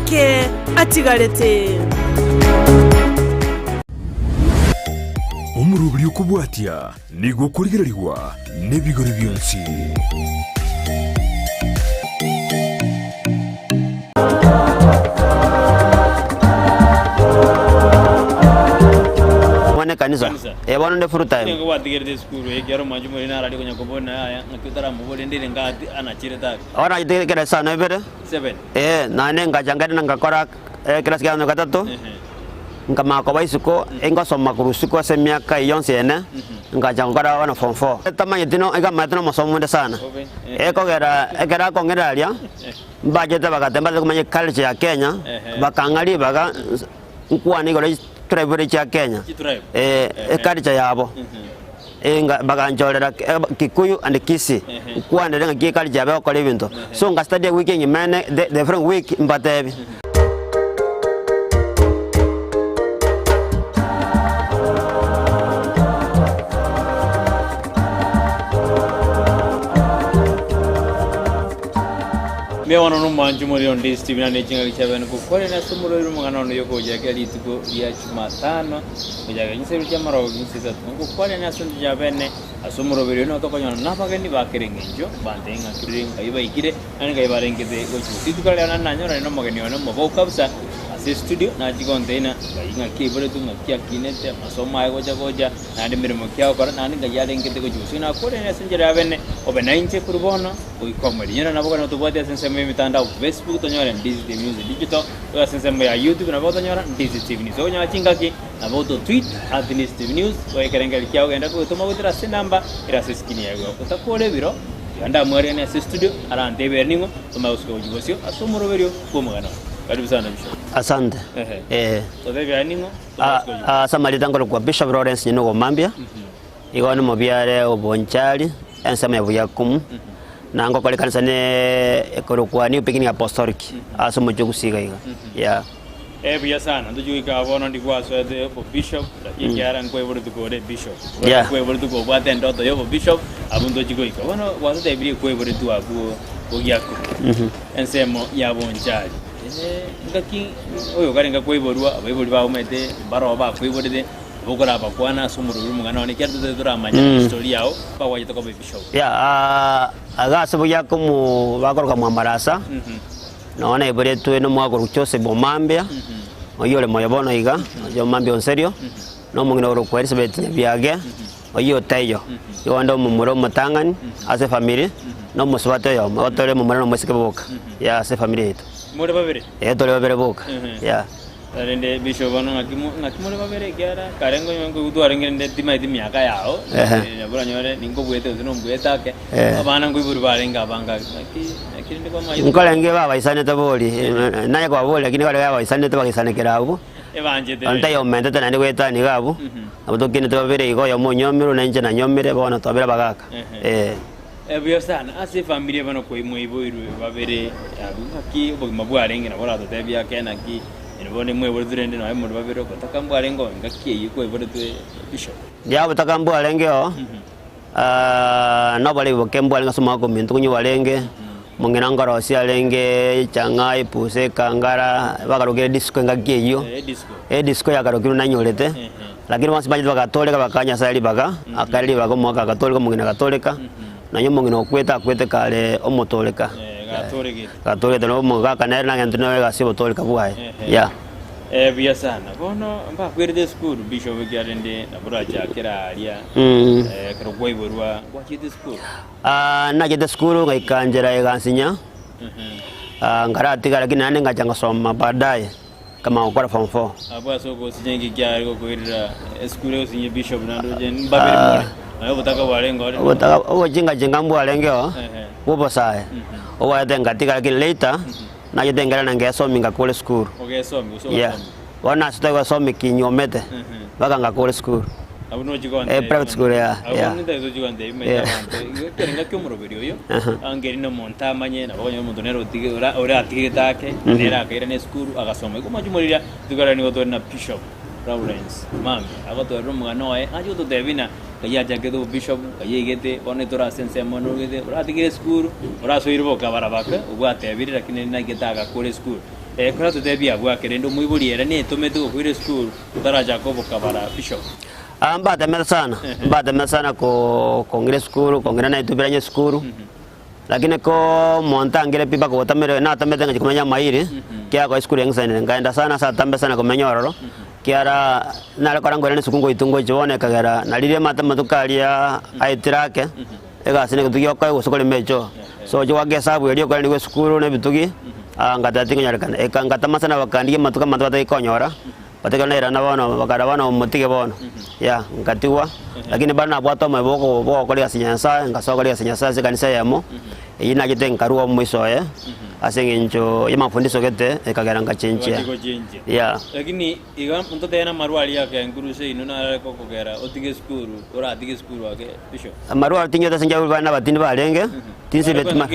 ake atigarete umurubiri ukubwatia nigo kurigererwa n'ibigori byonsi mwana kanisa bwana nde full time ngo watigere school yegero manju muri nara ariko nyakobona aya ngakitara mubole ndire ngati anachireta ora itegera sana ibere 7 nane ngajangana ngakora class ya gatatu ngama ko baisuko engasoma kurusiko se miaka yonse ene ngajangora wana form 4 tamanye dino ngamatino masomo nde sana ekogera kongeralia budget bagatemba kumanye culture ya Kenya bakangali baga nkuani gore tribe ya Kenya culture yabo baganjolera Kikuyu and Kisi kuandere ngaki culture yabo ko lebinto so nga study weekend mane the different week mbatebi me wana no manju muri on this tv na nechinga kichabe ko kore na sumuro ru mugana no yoko jaga lituko ya Jumatano kujaga nyiseru cya maro gisisa ko kore na sunju jabene asumuro biri no to kanyana nabageni bakerengejo bandenga kirenga iba ikire anga ibarengeze gochu titukale na nanyora no mageni ono mo kabisa ase studio na jigondeina inga kibore tunga kya kinete masoma ayo goja na ndimirimo kya kora na ninga yarengete gochu sina kore na sunju jabene obenainche kurbono uikomeri nyana nabo kana tubate sense mitandao Facebook tonyora Ndizi Music Digital kwa sensemo ya YouTube na boto nyora Ndizi TV News onya chingaki na boto tweet @Ndizi TV News kwa ikarenga likia ugenda ko tuma gutira se namba ira se skini yago utakole biro yanda mwari ne se studio arante berningo tuma usko ujibosio asomoro berio kwa mugana karibu sana Bishop asante so debi aningo samali tangolo kwa Bishop Lawrence nyino Mambia igone mobiare obonchali ensema ya buyakum nango kole kanisa ne ekorokuwa ni pekini apostolic aso mojo kusiga iga biya sana ndo juika abono ndikwa so de bishop lakini yara ngwe buru tukore bishop ngwe buru tuko bwate ndoto yo bishop abundo jikoika bono wazo de biri kwe buru tu abu ogyako ensemo ya bonjali ngaki oyo garenga kwe borua abayibori ba umete baro ba kwe boride bokora bakwana sumuru mugana one kyatu de dramanya story yao ba wajito ko bishop aga sabu yako mu bakoroka mu amarasa naona ibore tu no mwagoro chose bomambia oyole moyobono iga yo mambia onserio no mungino ro kweri sebeti byage oyo tayo yo ndo mu muro mutangani ase family no muswate yo otole mu muro no musike boka ya ase family yetu muri babere tole babere boka Rende Bishop bano ngakimore babere kyara karengo nyongo gutwara ngende timai timyaka yao yabura nyore ningo bwete uzino mbweta ke abana ngo iburu barenga banga nakirinde kwa mayi nkolenge baba isane taboli naye kwa boli lakini wale baba isane tabakisane kerabu evanje de anta yo mente tana ni weta ni gabu abutokine tabere igo yo monyomiro nanje na nyomire bana tabera bagaka biyo sana ase familia bano ko imwe iboiru babere ngaki bogima bwarenge na bora totebya kena ki Nibone mwe burdurende no aymo babero kotakambu alengo ngakiye yiko iboretu Bishop ya butakambu alengeo no bali bokembu alenga soma ko mintu kunyi walenge mungena ngaro si alenge changai puse kangara bakaroge disco ngakiye yo disco ya karokiru nanyolete lakini wansi baje bakatoleka bakanya sali baka akali bako mwaka katoleka mungena katoleka nanyo mungena okweta kale omotoleka Katolika no mga kanere na ngento na gasi botolika buhay. Biya sana. Bono mba kwerde school Bishop Garende na buraja kera aria. Kero boy borwa wachite school. Na jete school ngai kanjera igansinya. Ngara atiga lakini nane ngachanga soma baadaye kama ukora form 4. Aba soko sinyengi kya ko kwirira school yo sinye Bishop na ndoje mbabere mole. Ayo butaka walengo. Butaka jinga mbu alengeo. Wobo sae. Owa denga tika ki later na yedengera na ngesomi ngakole school. Ogesomi so. Wana sitawa somi kinyomete. Baka ngakole school. Abuno jigonde. Private school ya. Abuno ndazo jigonde imeta bantu. Kerenga kyomuro biriyo yo. Angeri no monta manye na bakonyo muntu nero tige ora atige take. Nera kaira ne school agasoma. Ko majumurira tugara ni goto na Bishop Lawrence. Mami agoto ro mugano e ajo to devina kaya jagedo Bishop kayegete one tora sense monogede ora tige school ora soirbo kabarabaka ubate abiri lakini na geta ga kole school kora tutebia bwake rendo muiburiera ni tumetu kwire school utaraja ko bokabara bishop mbate sana ko ngire school ko ngira na itubiranye school lakini ko montangire pipa ko tamere na tamete ngaje kumenya mairi kia ko school yangsane ngaenda sana sa tambe sana kumenya ororo kiara nale korangwe ne sukungo itungo jone kagera nalire mata matukalia aitirake ega sine kutuyo ko usukole mecho so jo wage sabu yali ko ni school ne bitugi ngata tinga nyarkan eka ngata masana bakandi matuka matata ikonyora patikana era na bono bakara bono mutike bono ya ngatiwa lakini bana bwato maboko boko kali asinyansa ngasokali asinyansa kanisa yamo ina jite nkaruwa mwisoye asengenjo yamafundisho gete ekagera ngachenche ya lakini iga mtoto yana marwali yake nguruse inuna ko kogera otige school ora atige school wake bisho marwali tinyo tasenja bana batini balenge tinse betma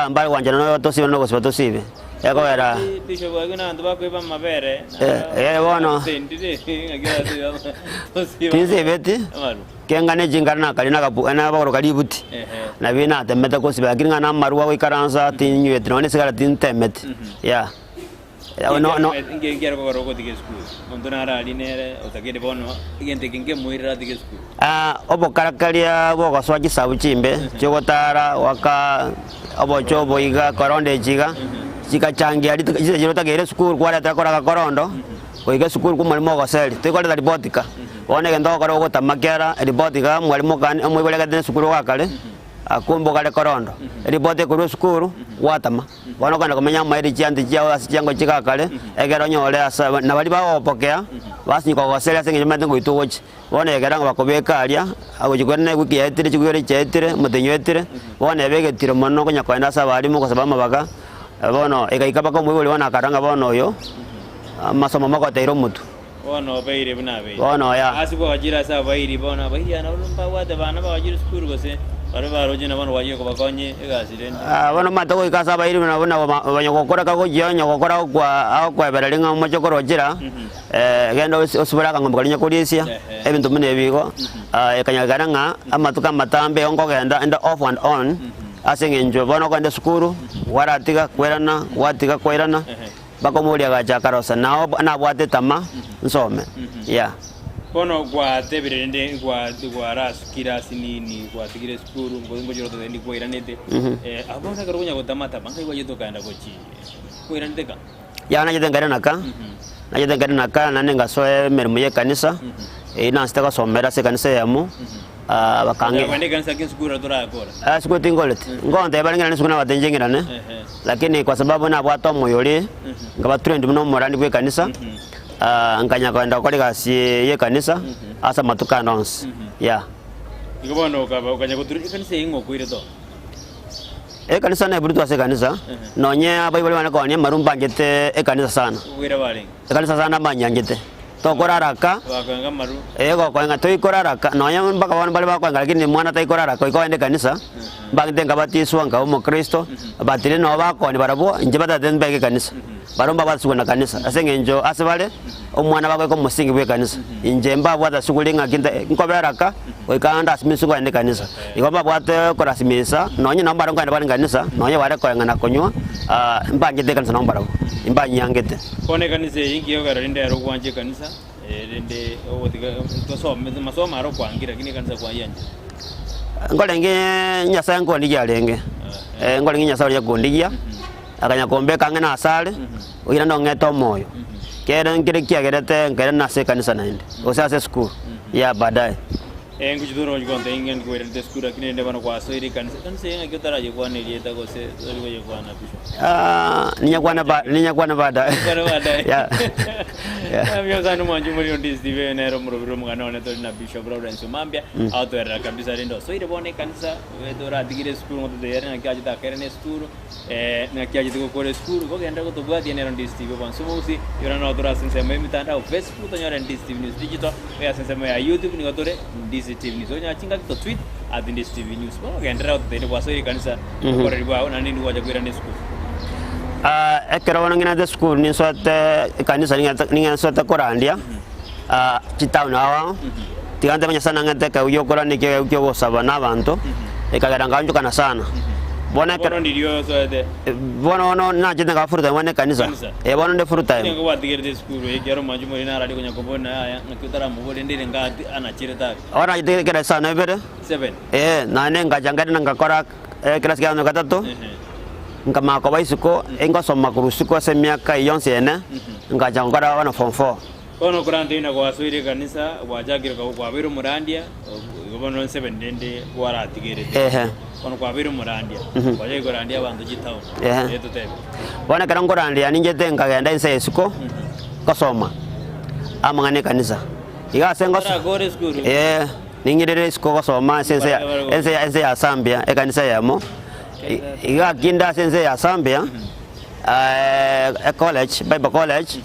mbali wanjana no tosibe no ko tosibe yako era bisho wage na ndo bakwe mabere bono tinse beti kengane jingana kalina kapu ana bakoro kalibuti na bina temeta ko sibe akini ngana maruwa ko ikaransa tinyo etno sigara tin temet ya no ngengera ko roko tige school ondona alinere otagede bono igente kinge muira tige school obo karakalia bo kaswaji sabuchimbe chogotara waka obo chobo iga koronde jiga chikachangia jiro tagere school kwa ta kora korondo oiga school ku mwalimu ko seli tikole ribotika one gendo kora go tamakera ribotika mwalimu kan omwibole gadene school wakale akumbo kale korondo ribote ku school watama bono kana kumenya mairi chiandi chiao asichango chikakale egero nyole asa na bali baopokea basi ko seli asenye mate ngo ituwochi one egera ngo bakobeka alia agojikwene wiki yetire chigwere chetire mutenyetire one begetire mono kunya kwa ndasa bali mu kosabama baka bono ekaikapa ko mwibole wana karanga bono yo masomo mako tairo mutu bono beire bunabe bono ya asibo ajira sa beire bono beire ana ulumba wade bana ba ajira skuru gose bare baro jina bono waje ko bakonye egasirende bono mata ko ikasa beire na bono banyokokora ka ko jonyo kokora kwa beralinga mochokoro jira gendo osubira ka ngomba kalinya kodisia ebintu mune bigo ekanyagaranga amatuka matambe onko genda and off and on asengenjo bono kwenda skuru waratiga kwerana watiga kwerana bakomulia gacha karosa nao na bwate tama nsome ya bono kwa tebirende kwa ras kirasi nini kwa tigire skuru ngo joro to ndi kweranete abona karunya gotamata bangai kwa yeto kanda kochi kweranete ka ya na yetengana naka na nenga soe mermuye kanisa ina staka somera se kanisa yamu bakange kwende kanisa kinskura tora akora siku tingolete ngonde balingana nisukuna batenjengirane lakini kwa sababu na bwato moyole ngaba trend muno morandi kwe kanisa nganya kwenda kwa kasi ye kanisa asa matuka nons ya ikobono ukanya kuturi kanisa ingo kwire to kanisa na burutu ase kanisa nonye abayibole bana kwa marumba ngete kanisa sana kwire bale kanisa sana manyangete to koraraka wakanga maru kwanga to ikoraraka nonye mpaka bana bale bakwanga lakini mwana ta ikoraraka iko ende kanisa mbangite ngabatiswa ngabo Kristo batire no bako ni barabo nje batatembe ke kanisa baromba basukuna kanisa asengenjo asebale omwana bako ko musingi bwe kanisa nje mbabo atasukulinga kinta nkoberaraka oikanda asimisu ende kanisa igomba bwate korasimisa nonye namba ronga ende kanisa nonye bare koyanga na konywa mbangite kanisa namba rabo imbanyangete kone kanisa ingi yo garinde aro kwanje kanisa rende otiga to so masomo aro kwangira kini kanisa kwa yanje ngolenge nyasa ngondi yalenge ngolenge nyasa ya gondiya akanya kombe kangena asale uira ndo ngeto moyo kera ngire kiagerete ngere na se kanisa naende osase school ya baadaye ngujidoro ngonde ingen kwere de school akine ende bana kwa soiri kanisa yenga kyotara je kwa neli eta ko se ori je kwa na bisho ninya kwa na baadaye ya amyo zanu manju muri ndi Steve nero murobiro mugana one to na Bishop Lawrence Mambia auto era kabisa rindo soire bone kanisa wedora digire school ngoto de yere na kyaje ta kerene school na kyaje ko kore school ko genda ko to bwa di nero ndi Steve bon sumusi yora no dora sense me mitanda Facebook to nyora ndi Steve News digital ya sense me ya YouTube ni ngotore ndi Steve News onya chinga to tweet at ndi Steve News bo genda to de kwa soire kanisa ko riba na nini waje kwira ndi school ekera wana ngina de school ni sote kanisa ninga sote korandia chitauna awa tigante manya sana ngate ka uyokora ni ke ukyo bosaba na bantu ekagara nganjo kana sana bona bono ndirio so de bona no na jenda ka furuta wane kanisa bona nde furuta ni ngo watigere skuru egero manjumo ina radi kunya kubona aya ngakutara mubole ndire ngati anachire ta ora jide kera sana ibere 7 na ne ngajangada ngakora kila siku ya gatatu ngama ko baisuko engosoma kurusuko se miaka yonse ene ngajangora wana form 4 kono kurante ina kwa soire kanisa wajagira kwa biro murandia gobono 7 ndende waratigere kono kwa biro murandia waje gorandia bantu jitawo eto tebe bona karango randia ninje tenga genda inse suko kosoma amangane kanisa iga sengo gore skuru ningirere suko kosoma sense ya Zambia kanisa yamo iga kinda sense ya Zambia college Bible college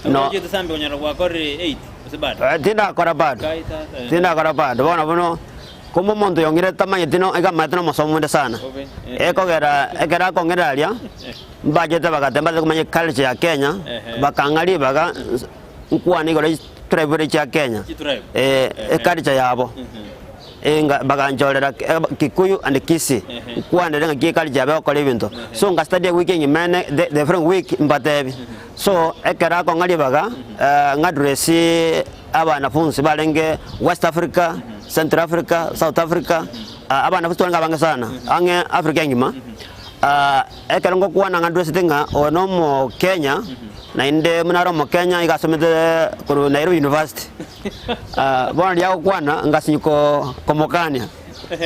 no je Zambia kunyara kwa kore 8 usibada tinda korabado bona bono como mondo yongire tamanye tino ega matino masomo sana ekera kongeralia budget bagatemba kumanye culture ya Kenya bakangali baga nkuani gore tribe ya Kenya culture yabo enga baganjolera Kikuyu and Kisi kwande nga kikali jabe ko lebinto so nga study weekend mane the different week mbatebi so ekera ko ngali baga ngadresi abana funsi balenge West Africa, Central Africa, South Africa abana futu nga banga sana ange Africa ngima ekera ngo kuana ngadresi tinga onomo Kenya na inde munaro mo Kenya igasomete ku Nairobi University bona ya kwana ngasinyuko komokania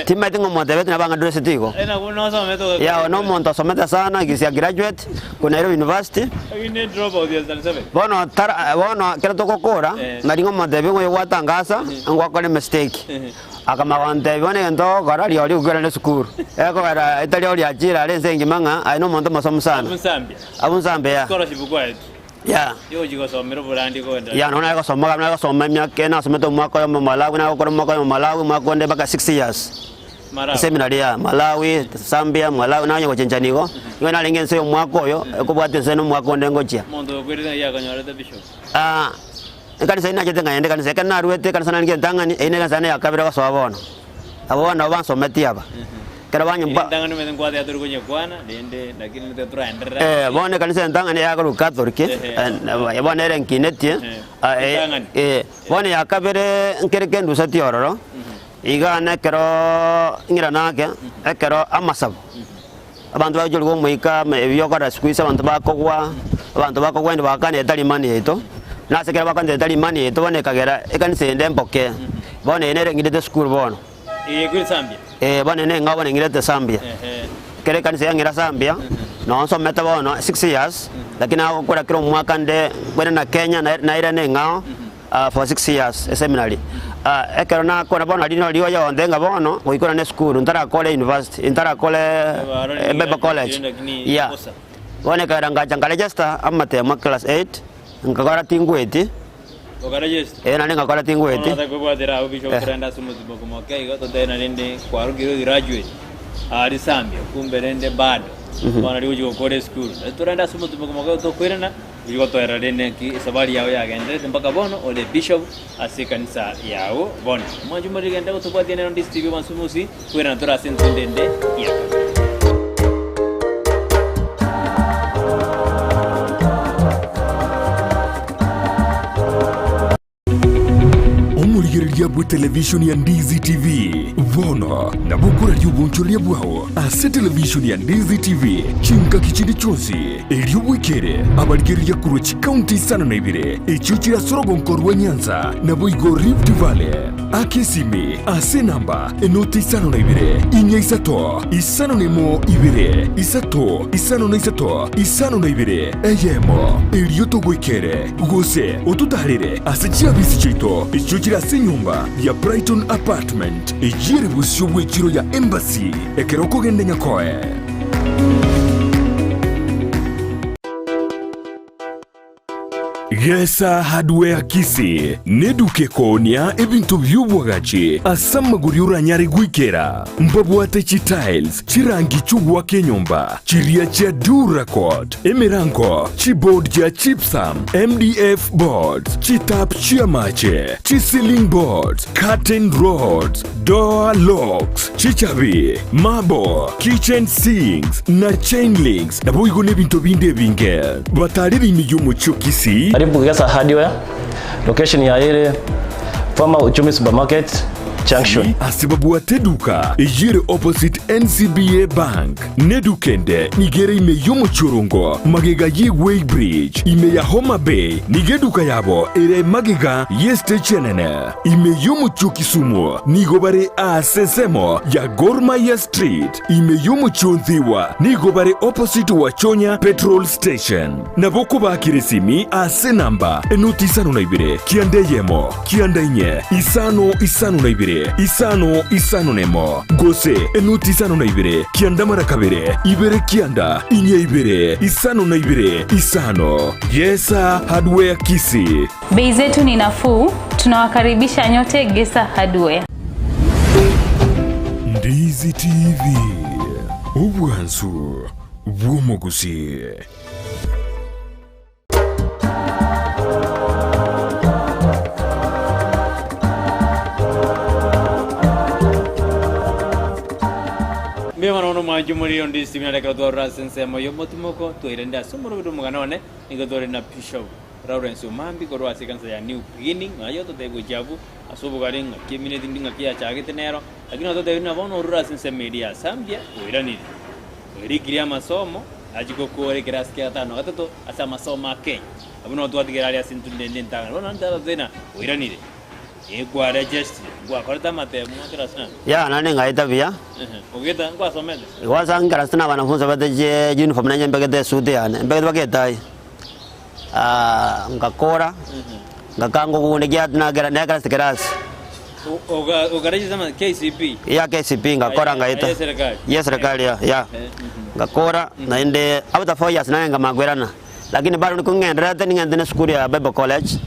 tima tingo modebe na banga dress tiko no someto ya no monto someta sana gisia graduate ku Nairobi University ine drop out ya 7 bona kera to kokora ngaringo modebe ngo watangasa ngo akole mistake akama wante bone ndo garali oli ugera ne school eko gara itali oli ajira lenze ngimanga ai no monto masomo sana abun Zambia scholarship kwa ya yo jigo somero burandi ko ya nona ko somma kamna ko somma myake na someto mwako yo Malawi na ko mwako yo Malawi mwako nde baka 6 years seminari ya Malawi Zambia Malawi na nyo chenjaniko yo na lengense yo mwako yo ko bwate seno mwako nde ngochia mondo kwirira ya kanyore the bishop kanisa ina jetenga yende kanisa kana ruete kanisa nange tangani ine kanisa ne yakabira ko swabona abona bansometi aba kera banyumba ndangani meden kwa ya turunye kwana dende lakini te turandera bone kanisa ndangani ya ko Catholic bone renkinetie bone yakabere nkereke ndusati ororo igana kero ngira nake ekero amasabu abantu bajuru go muika byokora squeeze abantu bakogwa ndi bakane etali mani eto nasekera bakande etali mani eto bone kagera ekanisa ende mpoke bone enere ngide school bono kuri Zambia bone ne ngabo ngire Zambia kere kanisa yangira Zambia no so meta bono 6 years lakini akokora kiro mwaka nde kwenda na Kenya na ira ne ngao for 6 years seminary ekero na kona bono lino liyo yo ndenga bono kuikora ne school ntara kole university ntara kole Bible college ya bone kara ngajangale jesta amate ma class 8 ngakara tingweti na ninga kora tingweti na ko bwadera obisho kurenda sumuzibo kumoke igo to dena nende kwarugiro graduate ari Zambia kumbe nende bado bana liuji ko school turenda sumuzibo kumoke to kwirana igo to era nende ki sabari yao yagende mpaka bono ole bishop ase kanisa yao bono mwanju muri genda to bwadena ndi TV mansumusi kwirana tora sentendende ya Yabu television ya Ndizi TV vono na bukura y'ubuncho lyabwaho ase television ya Ndizi TV chinka kichindi chonsi elyo wikere abarigirya kuruchi county sana na ibire echo kira sorogo nkorwa Nyanza na boigo Rift Valley akesimi ase namba enoti sana na ibire inya isato isano nemo ibire isato isano na isato isano na ibire eyemo elyo to wikere gose otutarire ase chiabisi chito echo kira senyumba ya Brighton Apartment ejire busyo bwekiro ya Embassy ekeroko gende nyakoe Gesa Hardware Kisi neduke konia ebintu by'ubwagaci asamaguri uranyari gwikera mbabwate chi tiles chirangi chugwa kenyomba chiria cha Duracord emirango chi board cha Chipsam MDF boards chi tap chia mache chi ceiling boards curtain rods door locks chi chavi mabo kitchen sinks na chain links na boigo nebintu binde binge batariri miyumu chukisi. Karibu Gesa Hardware, location ya ile former Uchumi Supermarket Junction. Asibabu ateduka ejire opposite NCBA Bank. Nedukende nigere ime yomo churungo magega ye Weighbridge ime ya Homa Bay nigeduka yabo ere magega ye Stechenene ime yomo chukisumo nigobare asesemo ya Gorma ya Street ime yomo chonziwa nigobare opposite Wachonya Petrol Station naboko bakiresimi ase namba enotisano na ibire kiande yemo kiande inye isano na ibire isano nemo gose enuti isano na ibire kianda mara kabere ibere kianda inye ibere isano na ibire isano. Gesa Hardware Kisi, bei zetu ni nafuu, tunawakaribisha nyote Gesa Hardware. Ndizi TV ubwansu bw'umuguzi. Mbema nono manju muri on this TV na kadora sense mo yomotumoko to irenda sumuru bidu muganone ingadore na Bishop Lawrence Omambi ko rwase kansa ya new beginning ayo to tego jabu asubu garinga kimine dindinga kia chagite nero lakini to tego na bono rura sense media sambia oirani irigiria masomo ajiko ko regira skia tano gatoto asa masomo Kenya abuno to atigeraria sintunde ndentanga bona ndaba zena oirani Kwa register kwa korta mate mwakira sana ya nani ngaita bia ogeta kwa somete kwa sanga sana wanafunzi bade uniform na nyembe gete sude yana mbege bageta ngakora ngakango kunegia na gara sikeras ogareji sama KCP ya KCP ngakora ngaita yes serikali ya ngakora na inde after 4 years na ngamagwerana lakini bado nikungendera tena ngende school ya Bible College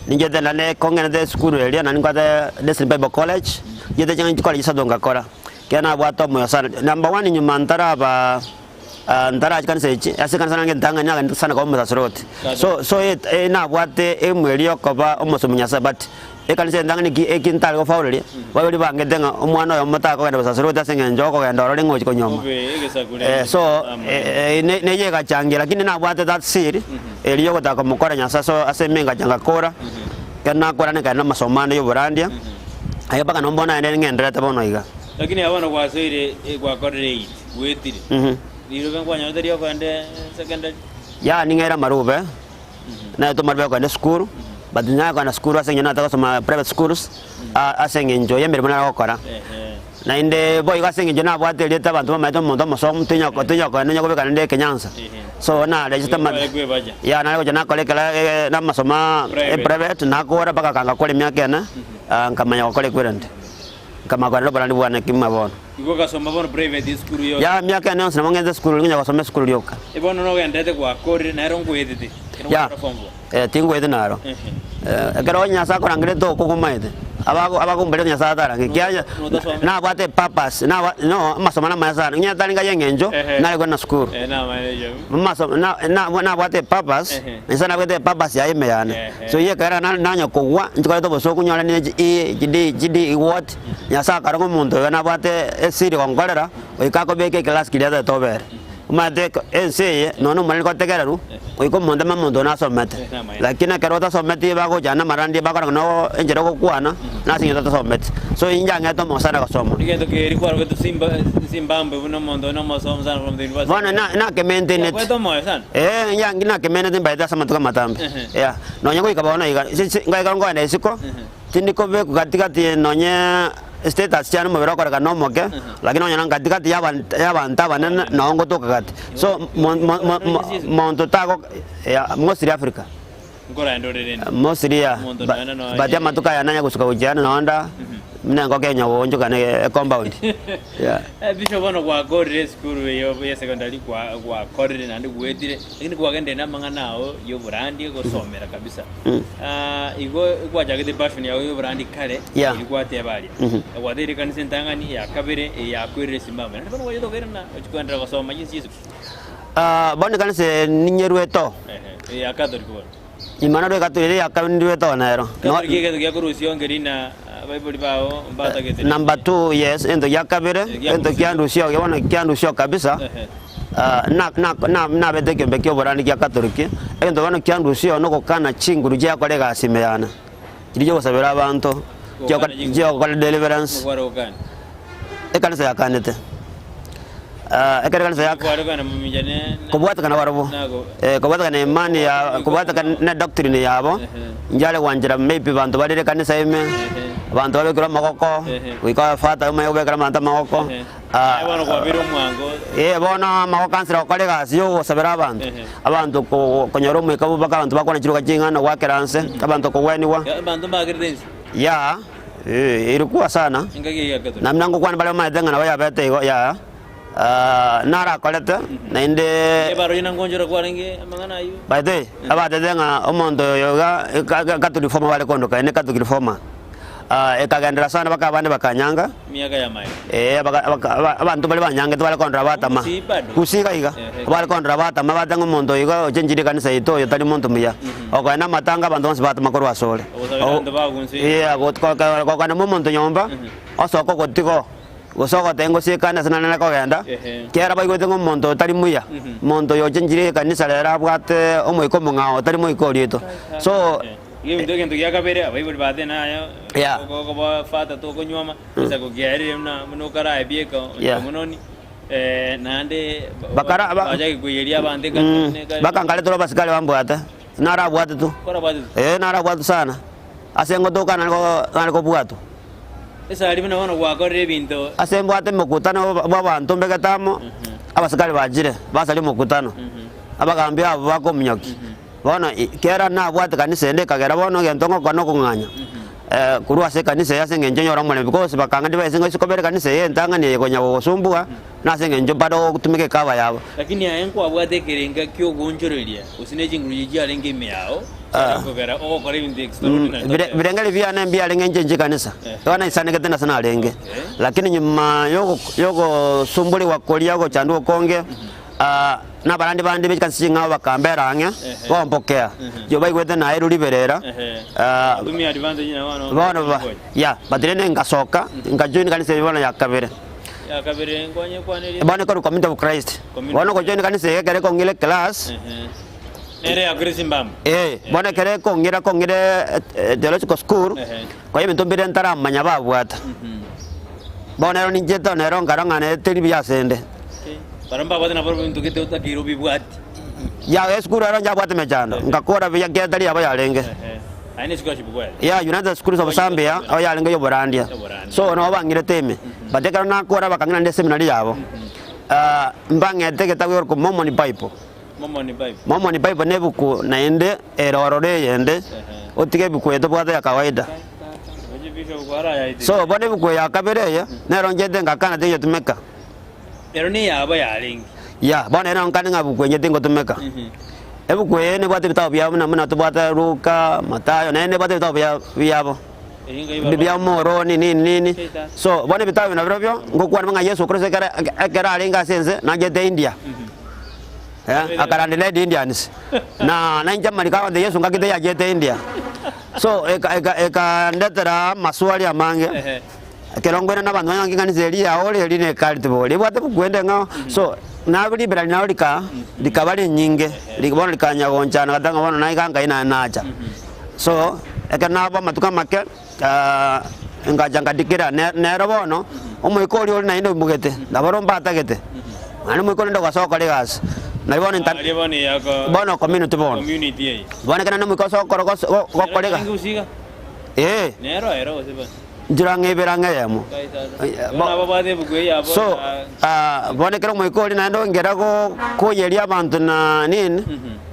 ninjete nane kongena de school area nani kwa the Bible College yete changi college sadonga kora kena bwato moyo sana number 1 nyuma ntara ba ntara kanisa ichi asikan sana ngentanga nyaga sana kwa mza soroti so na bwate emwelio koba omusomunya sabat ekanisa ndanga ni ekintali ko faulele wabili bangedenga omwana yo mata ko ngenda soroti asenga njoko ngenda role ngochi ko nyoma so ne yega changi lakini na bwate that siri eliyo ko ta mukora nyasa so asemenga changa kora kana kora ne kana masomano yo burandia ayo baka no mbona ene ngendera tabono iga lakini abana kwa soire kwa korre wetire liro kan kwa nyoda rio kwande secondary ya ningera marube na to marbe kwande school badina kwa na school asenge na ta soma private schools asenge enjoy mbere bana okora na inde boy asenge jona bwate leta bantu maito mondo masomo tinya ko nyo ko kana Kenyansa so na register ya na ko jana kole kala na masoma private na ko ora baka kanga kole myake na nkamanya ko kole kwirande kama kwa ndo bana bwana kimabona iko kasoma bono private school yo ya myake na nsema ngeze school nginya kasoma school yoka bono no gendete kwa kore na rongo yedete ya tingo yede naro kero nyasa ko ngire to ko kumaide abago mbele nyasa tara ngiya na bwate papas na no masoma na mayasa nya talinga yengenjo na ko na school na manager masoma na bwate papas nsana bwate papas ya imeyana so ye kara na nyoko wa njiko to boso kunyola ni gidi what nyasa karongo muntu na bwate esiri kongolera oikako beke class kilia to bere umate ense no mali ko tegeraru oiko monde mamondo na somete lakini karota somete bago jana marandi bago no enjero ko kuana na sinyo to somete so inja ngato mosana ko somo ngento ke ri kwaro to Zimbabwe no mondo no mosom sana from the university bona na ke maintenance ko to mo sana yangi na ke maintenance baida sama to matambe ya no nyango ikabona iga ngai karongo ene siko tindiko be katikati nonye status chano mabero kwa kana moke lakini onyana katikati ya banta banana naongo to kakati so monto tako ya mostly Africa ngora ndo rene mostly ya baada matuka yananya kusuka ujana naonda mnengo Kenya wonjo kana compound yeah Bishop ono kwa Godre school yo ya secondary kwa Godre nandi gwetire lakini kwa gende na manganao yo brandi go somera kabisa igo kwa jagede passion ya yo brandi kare ilikuwa tebali kwa dere kanisa ntangani ya kabere ya kwire simama ndio bano yo gerna uchikwenda kwa soma jinsi bone kanisa ninyerueto ya katolika imana rwe katolika ya kabindueto naero no kige kurusio ngerina Bible bao mbata gete number 2 yes endo yakabere endo kiandusio yabona kiandusio kabisa na bete kembe kyo borani kya katoliki endo bana kiandusio no kokana chinguru je akolega simeyana kirijo gusabira abantu kyo kwa deliverance ekanisa yakanete ekanisa yakana mumijane kubwata kana warabo kubwata kana imani ya kubwata kana doctrine yabo njale wanjira maybe bantu balire kanisa ime abantu babekira makoko wika fata umayo bekira manta makoko bona kwa biro mwango bona makoko kansira kolega siyo sabira abantu konyoro mu ikabu baka abantu bakona kiruka kingana wakeranse abantu ko weniwa abantu bagirdensi ya ilikuwa sana na mnango kwana bale maitenga na waya bete ya nara kolete na inde baro ina ngonjora kwarenge amangana ayo baide abadedenga omondo yoga katulifoma wale kondoka ene katulifoma ekagendera sana baka bane bakanyanga miaka ya mai abantu bali banyanga tubale kondra batama kusika iga bale kondra batama batango mondo iga chenjiri kanisa ito yotali monto muya okana matanga abantu bonse batama korwa sole ko kana mondo nyomba osoko kotiko usoko tengo sikana sana na kogenda kera bayi gotengo mondo tari muya mondo yo chenjiri kanisa lera bwate omoiko mungao tari moiko rito so Iyo ndoge yakabere abayibuli bade nayo ko ba fata to ko nyoma isa ko gere na munokara ebieka munoni nande bakara baje kuyeli abande kanne baka ngale to basikale bambwata nara bwata tu nara bwata sana asengo to kana ko bwato esa ali bina wono gwakore binto asembwate mukutano babantu mbekatamo abasikale bajire basali mukutano abagambya abo bakomnyoki bona kera na bwate kanisa ende kagera bono gentongo kono kunganya kurwa se kanisa ya senge nyora mole because bakanga ndiba singo sikobere kanisa ye ntanga ni konya bosumbua na senge njo bado kutumike kaba yabo lakini ayenko abwate kerenga kyo gonjorelia usine jinguriji alenge meao kogera o kore bindi extraordinary birengale bya na mbya alenge nje kanisa wana isane ketena sana alenge lakini nyuma yogo sumbuli wa kolia go chandu konge na barandi bandi bikansinga bakambera anya bompokea jo baigwete na iru liberera dumi advantage na wana ya badirene ngasoka ngajoin kanisa bibona yakabere ngwanye kwaneli bana ko community of Christ bana ko join kanisa yekere ko ngile class nere agresimbam bana kere ko ngire theological school ko yeme tombere ntara manya babwata bana ro ninjeto nero ngarangane telibi yasende baramba bana baro bintu kete utakiro bibwati ya eskuru aranja bwate mejano ngakora bya gedali aba yalenge aine scholarship kwa ya United Schools of Zambia aba yalenge yo borandia so no bangire teme badeka na kora bakangina nde seminari yabo mbangete ketawe ko momoni bible momoni bible nebuku na ende erorore yende otike buku edo bwate ya kawaida so bone buku ya kabere ya neronjede ngakana de yotumeka Eroni yaba yalingi ya bana era nkani ngabu kwenye tingo tumeka ebu kwene bwate bitabo byabo na muna tubata Luka Matayo na ene bwate bitabo byabo bibya moroni nini so bwana bitabo na byo ngokwana manga Yesu Kristo kera alinga sense na jete India akarandile Indians na nja malika de Yesu ngakite ya jete India so eka ndetera maswali amange kelongwena na bantu banyangi kanisa elia ole eline kalitibo libwate kugwende nga so na libera na likabali nyinge likabona likanya gonchana katanga bona naikanga ina nacha so ekana ba matuka make ngajanga dikira nero bono omwikoli oli naino mugete ndabaromba atagete ani mwikoli ndo gasoko legas na bona intan bono community bona kana mwiko soko ko kolega nero oseba Jurange berange yamo. So bone kero moikoli na ndo ngera ko yeli abantu na nini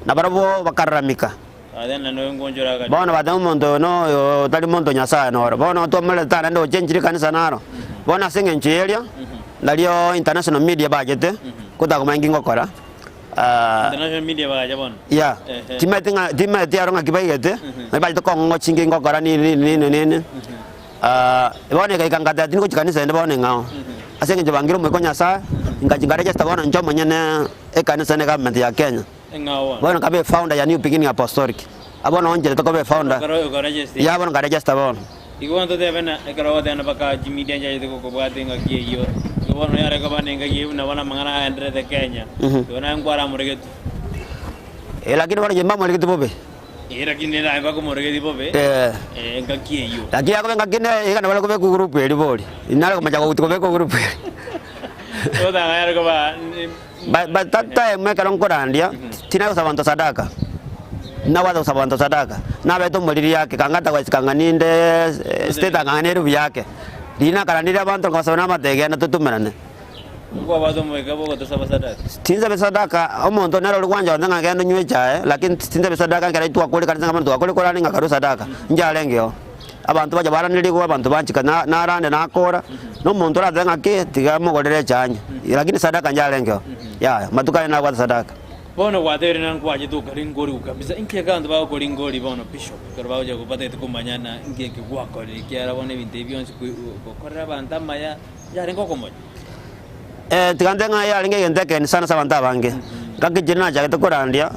na barabo bakaramika. adena no ngonjora ka bona bada umuntu no yo tali muntu nyasaye no bona to mele tana ndo chenjiri kanisa naro bona singe nchelia ndalio international media budget kuta kuma ngingo kora international media ba jabon ya timeti aronga kibaigete ba to kongo chingi ngokora ni bona kai kangata tingo chikanisa ende bona ngao asenge jabangiro mwe konya ngajingare just bona njomo nyene ekanisa ne government ya Kenya ngao bona kabe founder ya New Beginning Apostolic abona onje to kabe founder ya bona ngare just bona igwanto de bena ekaro de na baka media nja yiko ko bwate ngakie yo bona yare ko bana ngakie na bona mangana andre de Kenya bona ngwara muregetu lakini bona jemba muregetu bobe lakini na ba ko muregetu bobe ngakie yo lakini ako ngakine ikana wala ko be ku group eri boli inala ko maja ko be ko group to da yare ko ba tata me kalon korandia tina ko sabanto sadaka na wada sabanto sadaka na beto muliri yake kangata kwa kanganinde state kanganere byake dina karanira abantu kwa sabana matege na tutumerane kwa bado mweka boko to sadaka tinza besadaka omuntu nero rwanja ndanga ngendo nywe chae lakini tinza besadaka ngara itwa kole kanza abantu akole kolani ngakaru sadaka njalengeo abantu baje baraniri ko abantu banchika na rande na akora no muntu radanga ke tigamo golere chanya lakini sadaka njalengeo ya matukane na kwa sadaka bono watere nan kwaje to karingori ukabisa inke kandu ba koringori bono bishop karba je ko patete kumanyana inke ke kwa ko le kiara bone binte bionse ko korra banta maya ya rengo komo tikandenga ya ringe ndeke ni sana sabanta bange kakijina ja to korandia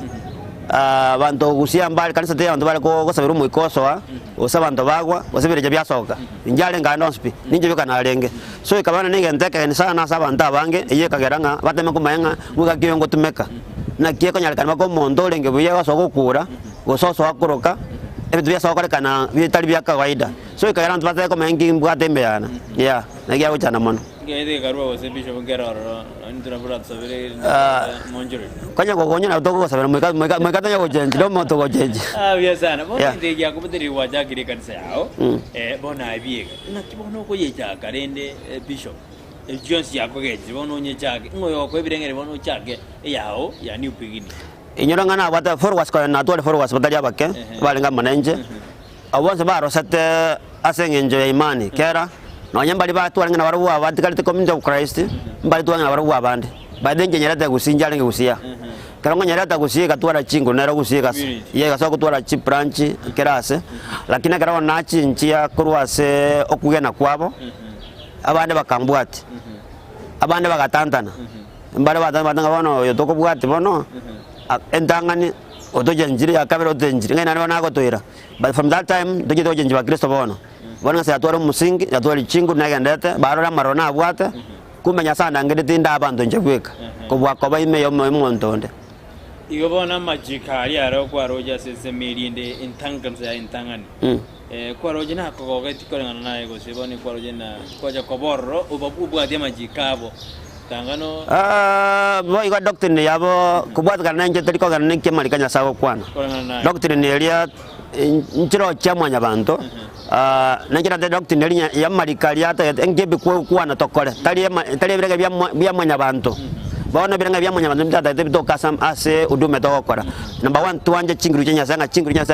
bantu gusia mbali kanisa te bantu bali ko sabiru muikoso osabantu bagwa osibire je byasoka njale ngano spi ninje bikana alenge so ikabana ninge ndeke ni sana sabanta bange iye kageranga batema kumayenga muga kiyongo tumeka na kieko nyalekana ko mondo lenge buye wasogokura gososo akoroka ebitu bya sokore kana bitali bya kawaida so ikagera ntu bateko mengi mbwatembeana ya nagia uchana mono ngede garwa wose bishop ngeraro ndura bura sabire monjore kanya gogonya na toko sabira mweka tanya gojenji do moto gojenji bya sana bona ndege yakubudiri wajagire kanisa yao bona abiega na kibono ko yeja karende bishop Jones yako geje bono nye chake ngoyo ko ebirengere bono chake yao ya New Beginning inyora ngana bata forward ko na to forward bataja bakke balinga manenje awonse baro sate asengenje imani kera no nyambali ba to ngana waru wa batikali ko minja Christ mbali to ngana waru wa bande badenje nyarata gusinja lenge gusia kera ngo nyarata gusia katwara chingo nera gusia kas ye gaso kutwara chi branch kerase lakini kera wana chinchia kurwase okugena kwabo abande bakambwati abande bagatantana mbale batanga bono yotoko bwati bono entangani otojenjiri yakabero otenjiri ngena nana ko toira but from that time doje tojenji ba Kristo bono bono se atwara musingi atwara chingu nagendete barora marona abwate kumenya sana ngede nda abantu njebweka ko bwako bayime yo montonde iyo bona majika ali aro kwa roja sese merinde intangamse ya intangani kwa roja na ko ga tikolanga naye go se boni kwa roja na koja koborro ubwa dia majikabo tangano boy ga doctrine yabo kubwat kana nje tliko kana nke malikanya sawo kwana doctrine elia nchiro chamwa nyabanto nanjira de doctrine elia ya malikali ata ngebe kwana tokole tali birega bya mwanya bantu baona biranga bya mwanya bantu mtata tebito kasam ase udume to okora number 1 tuanje chingiru nya sanga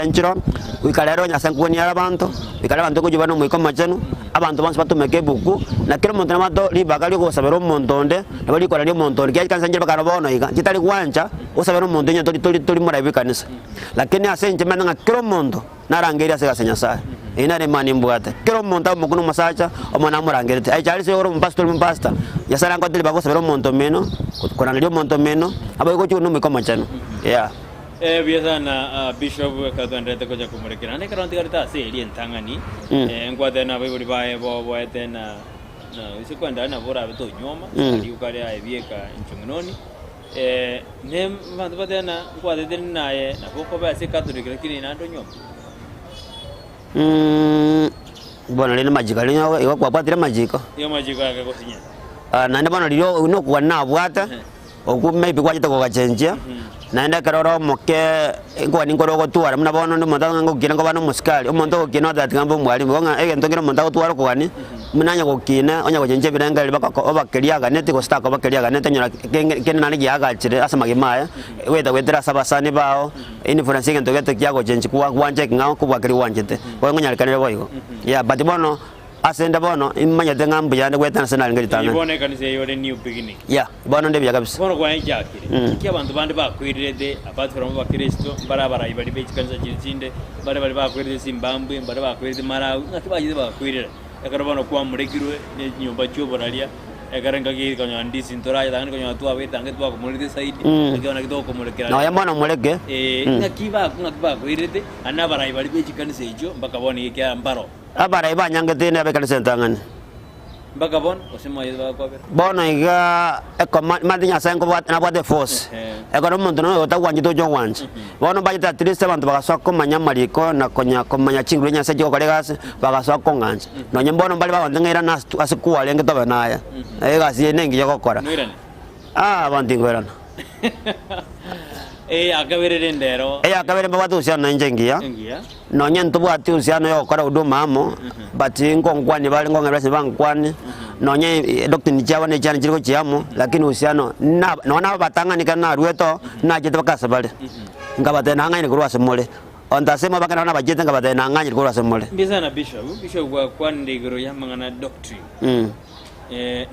nchiro wikalero nya sanga kuni abantu wikala bantu ko jibano mwiko machanu abantu bantu batumeke buku na kero muntu namato libakali ko sabero montonde nabali ko radio montonde kya kansa njira bakara bono ika kitali kwanja osabero montonde toli murabi kanisa lakini asenje mananga kero monto narangeria se gasenya sa ina ne mani mbwata kero monta mukuno masacha omana murangerite ai chali se oro mpastor ya sala ngo tele bako sabero monto meno kona radio monto meno abo ko chuno mwiko machanu yeah biasa na bishop katandre te koja kumurekera ne karanti karita se eli entangani ngwade na bibuli bae bo tena na isikwenda na bora beto nyoma ali ukale abieka nchungunoni ne bantu batena ngwade tena naye na boko ba se katolika lakini na ndo nyoma bona lena majika lena iwa kwa patira majiko yo majiko yake kosinya na ne bona lio no kwa na bwata oku maybe kwajite ko gachenjia naenda karoro moke ngo ningoro go tuara muna bono ndo monta ngo kina ngo bano muskali omonto go kina that ngambo mwali bonga egento kina monta go tuara ko gani munanya go kina onya go chenje biranga libaka obakeria ganete go staka obakeria ganete nyora kene nani giaga chire asama gimaya weda wedra sabasani bao ini furansi ngento gete kya go chenje kwa wanje ngao ko bakeri wanjete ko ngonya kanere boyo ya but bono asenda bono imanya tengambu yande kwetana sana ngari tanga ibone kanise yore new beginning ya bono ndebya kabisa bono kwa yakire ki abantu bandi bakwiride abatwara mu bakristo barabara ibari bechikanza kiritsinde bari bakwiride Zimbabwe bari bakwiride Malawi ngakibagize bakwirira ekarabono kwa murekirwe ne nyumba cyoboralia ekarenga ki kanyo ndisi ntora yanga kanyo atu abe tange twa ko mulide saidi ngona kito ko mulekera no yamona muleke ngakiba kwiride anabara ibari bechikanza ejo mpaka boni kya mbaro abara iba nyangetene abekanisa ntangani mpaka bon osema yeba kwa bono iga madinya sango na bwa the force ekoro muntu no otagwanjito jo wanje bono bajita triste bantu bagaswa ko manyamariko na konya komanya chingulu nya sejo kolegase bagaswa ko nganje no nyembono bali babandengera na asikuwa lenge toba naya ega si nengi yokokora bandingwerana akabere ndero akabere mbatu usiana njengia no nyentu bwati usiana yokora huduma amo bati ngongwani bali ngongerase bangkwani no nye doctor nichawa ne chana chiriko chiamo lakini usiano na batanga nikana rueto na jete bakasa bale ngabate nanga ni kurwa semole ondasema bakana na bajete ngabate nanga ni kurwa semole mbizana bishop kwa kwandi gero yamangana doctrine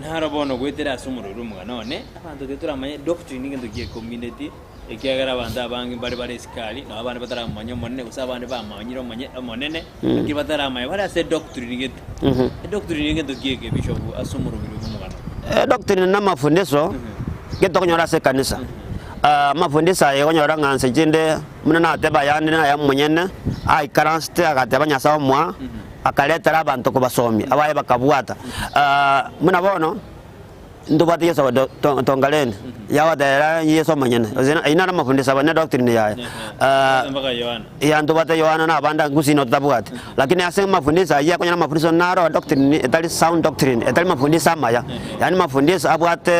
nahara bono gwetera asumuro rumunga none abantu tetura manye doctrine ngendo gie community ekiagara banda bangi bari skali no abana batara manyo monne usabane ba manyiro manye monene kibatara manye bara se doctrine ngeto doctrine ngendo gie ke bishop asumuro rumunga doctrine na mafundisho geto konyora se kanisa mafundisha yonyora nganse jinde munana teba yandi na ya munyene ai karanste agateba nyasa mwa akaleta abantu ko basomi abaye bakabwata muna bono ndubati yeso tongalene yawa daira yeso manyene ina na mafundisha bana doctrine ya ya ndubati Yohana na banda ngusino tabwati lakini ase mafundisha ya kwenye mafundisho naro doctrine etali sound doctrine etali mafundisha maya yani mafundisha abwate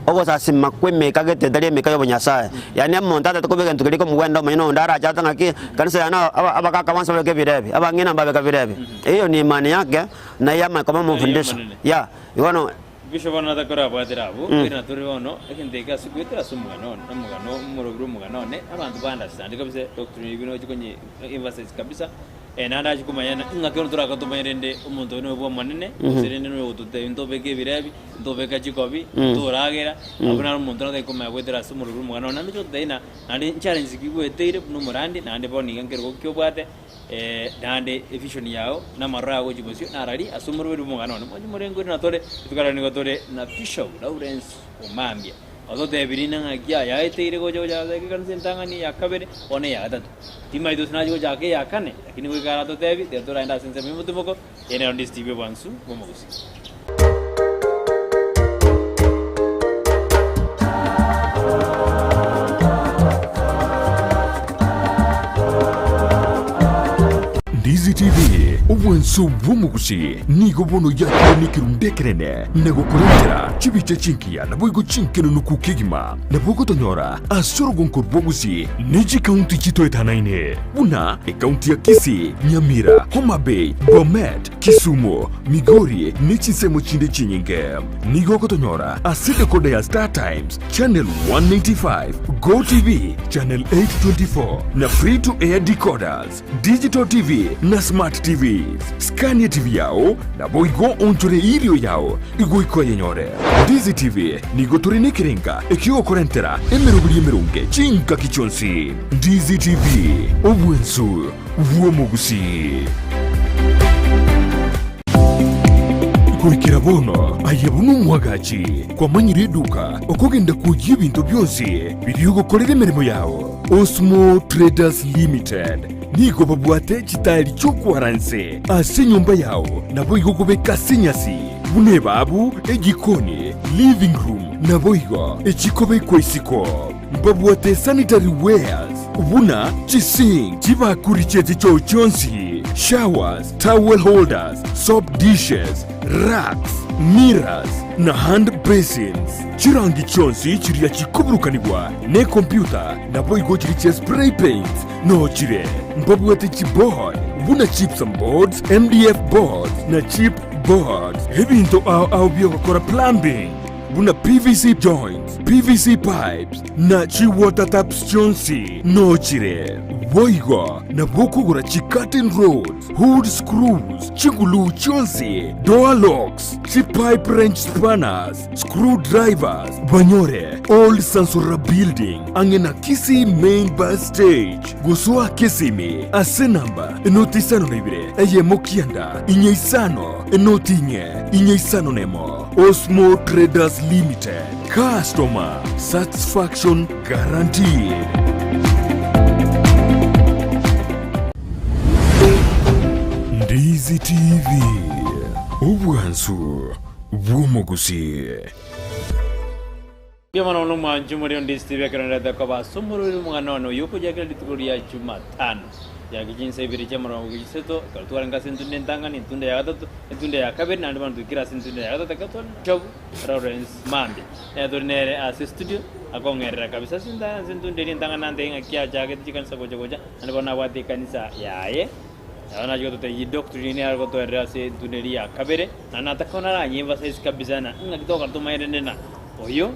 ogo sasima kweme kagete dali meka yobonyasa yani amonta takubega ntukiliko muwendo manyino ndara chata ngaki kanisa yana abakaka wansa beke birebi abangina mbabeka birebi hiyo ni imani yake na yama kama mfundisho ya yono bisho bana takora badirabu ina turibono ekindeka sikwetera sumugano namugano muroguru mugano ne abantu banda sandi kabisa doctrine ibino chikonye emphasis kabisa nanda chikumanyana ngakero turaka tumayende umuntu no bwo manene serende no utute intobeke birebi intobeka chikobi turagera abuna umuntu no tekoma kwetera sumuruguru mugano na micho daina nandi challenge kigweteire no murandi nandi boni ngakero kyo bwate nande vision yao na marra go chibosio narari asumuruguru mugano no murengo na tore tukarani go tore na Bishop Lawrence Omambia odote birina ngakia yaeteire go jaga kanse ntangani yakabere one ya gatatu tima idosna jo jake yakane lakini we gara to devi de to rainda sense mimutuboko ene on this TV wansu bomogusi Ndizi TV obwensu bw'omugusi nigo bono yakiranikiru ndekerene nagokorera chibiche chinkia naboigo chinkeno nukukigima nabogotonyora asorogonkor bwogusi neji kaunti chito etanaine buna ekaunti ya Kisii, Nyamira, Homa Bay, Bomet, Kisumu, Migori nechisemo chinde chinyinge nigogotonyora asede kode ya Star Times channel 195 Go TV channel 824 na free to air decoders digital TV na smart TVs Scania TV yao na boigo onchore irio yao igoiko yenyore Ndizi TV nigotore nekerenga ekio korentera emerunge chinka kichonsi Ndizi TV obwensu bw'omugusi kuikira bono ayabunu mwagachi kwa manyire duka okogenda kujya ibintu byose biriyogokorera emirimo yao Osmo Traders Limited nigo babwate chitali chokwaranse ase nyumba yao nabo igogobeka senyasi bune babu egikoni living room nabo igo echikobe kwesiko babwate sanitary wares buna chising chibakuri chete chochonsi showers towel holders soap dishes racks mirrors na hand basins. Chirangi chonsi chiria chikuburukanibwa ne computer na boigo chiri spray paint no chire mbabwete chiboard buna chips and boards, MDF boards na chip boards. Hebinto au bio kora plumbing buna PVC joints, PVC pipes na chi water taps chonsi no chire boigo na bokugura chi curtain rods, hood screws, chingulu chonsi, door locks, chi pipe wrench spanners, screwdrivers. Banyore old Sansura building angena Kisi main bus stage gusua Kisimi ase number enotisano nebire eye mokianda inyeisano enotinye inyeisano nemo Osmo Traders Limited. Customer satisfaction guaranteed. Ndizi TV ubwansu bw'omugusi. Yamana no manju muri Ndizi TV akanada kwa basumuru mwana wano yuko jakira litukuri ya Jumatano. Ya kijinsa ibiri jamara mugiseto kaltuara ngasentu nentanga ni tunda ya gatatu tunda ya kabiri nandi bantu kira sentu ya gatatu katol job Lawrence Mande ya dornere as studio akongera kabisa sinda sentu nentanga nande ngakia jaget jikan saboja boja andi bana wati kanisa yaye ana joto te doctrine ya goto era se tuneria kabere na natakona na nyimba sais kabisa na ngakitoka tumaire na oyo